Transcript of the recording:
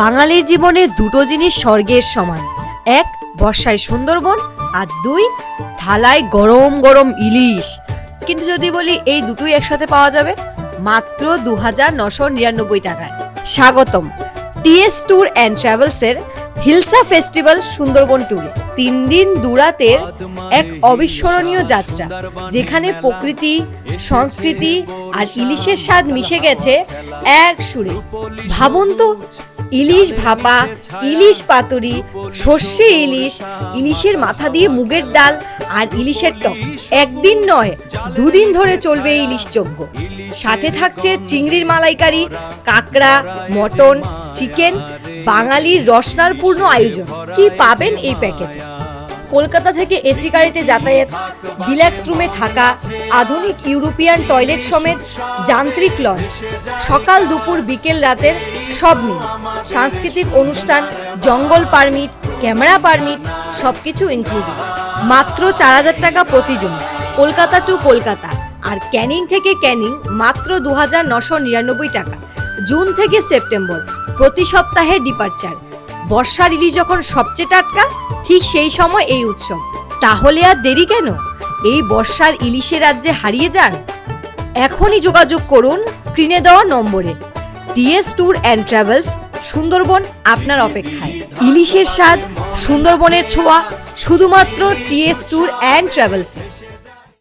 বাঙালির জীবনে দুটো জিনিস স্বর্গের সমান। এক, বর্ষায় সুন্দরবন, আর দুই, থালায় গরম গরম ইলিশ। কিন্তু যদি বলি এই দুটোই একসাথে পাওয়া যাবে মাত্র ২,৯৯৯ টাকায়। স্বাগতম টিএস ট্যুর অ্যান্ড ট্রাভেলসের হিলসা ফেস্টিভ্যাল সুন্দরবন ট্যুরে। ৩ দিন ২ রাতের এক অবিস্মরণীয় যাত্রা, যেখানে প্রকৃতি, সংস্কৃতি আর ইলিশের স্বাদ মিশে গেছে এক সুরে। ভাবুন তো, ইলিশ ভাপা, ইলিশ পাতুরি, সর্ষে ইলিশ, ইলিশের মাথা দিয়ে মুগের ডাল আর ইলিশের টক। একদিন নয়, ২ দিন ধরে চলবে এই ইলিশ যজ্ঞ। সাথে থাকছে চিংড়ির মালাইকারি, কাঁকড়া, মটন, চিকেন, বাঙালির রসনারপূর্ণ আয়োজন। কি পাবেন এই প্যাকেজে? কলকাতা থেকে এসি গাড়িতে যাতায়াত, ডিলাক্স রুমে থাকা, আধুনিক ইউরোপিয়ান টয়লেট সমেত যান্ত্রিক লঞ্চ, সকাল দুপুর বিকেল রাতের সব মিল, সাংস্কৃতিক অনুষ্ঠান, জঙ্গল পারমিট, ক্যামেরা পারমিট, সবকিছু ইনক্লুডেড। মাত্র ৪,০০০ টাকা প্রতিজন। কলকাতা টু কলকাতা আর ক্যানিং থেকে ক্যানিং মাত্র ২,৯৯৯ টাকা। জুন থেকে সেপ্টেম্বর প্রতি সপ্তাহে ডিপার্চার। বর্ষার ইলিশ যখন সবচেয়ে টাটকা, ঠিক সেই সময় এই উৎসব। তাহলে আর দেরি কেন? এই বর্ষার ইলিশের রাজ্যে হারিয়ে যান। এখনই যোগাযোগ করুন স্ক্রিনে দেওয়া নম্বরে। TS tour and travels Sundarban আপনার অপেক্ষায়। ইলিশের স্বাদ, সুন্দরবনের ছোঁয়া, শুধুমাত্র টিএস ট্যুর অ্যান্ড ট্রাভেলস।